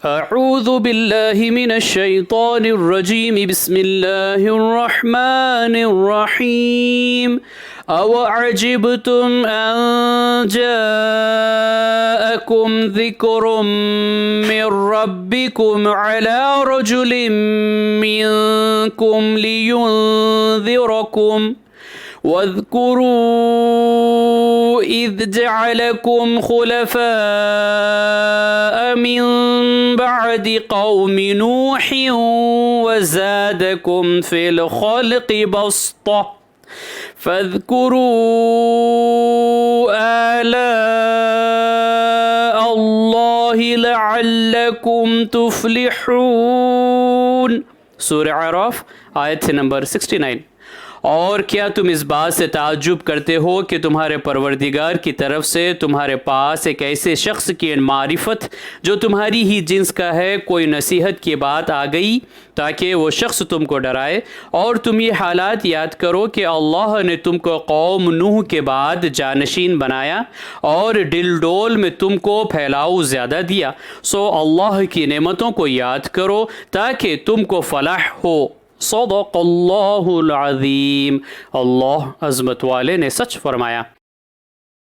अऊज़ु बिल्लाहि मिनश शैतानिर रजीम बिस्मिल्लाहिर रहमानिर रहीम अवअजिबतुम अन जाअकुम ज़िक्रुम मिर रब्बिकुम अला रजुलिम मिनकुम लियुनज़िरकुम वज़्कुरू इज़ जअलकुम खुलफ़ाअ मिन बअदि क़ौमि नूहिन वज़ादकुम फ़िल ख़ल्क़ि बस्ता फ़ज़्कुरू आलाअ अल्लाहि लअल्लकुम तुफ़्लिहून। सूरह आराफ आयत नंबर 69। और क्या तुम इस बात से ताज्जुब करते हो कि तुम्हारे परवरदिगार की तरफ से तुम्हारे पास एक ऐसे शख्स की मारिफत जो तुम्हारी ही जिन्स का है कोई नसीहत की बात आ गई ताकि वो शख्स तुमको डराए। और तुम ये हालात याद करो कि अल्लाह ने तुमको कौम नूह के बाद जानशीन बनाया और डिलडोल में तुमको फैलाव ज़्यादा दिया। सो अल्लाह की नेमतों को याद करो ताकि तुमको फलाह हो। सदक़ल्लाहुल अज़ीम। अल्लाह अज़मत वाले ने सच फरमाया।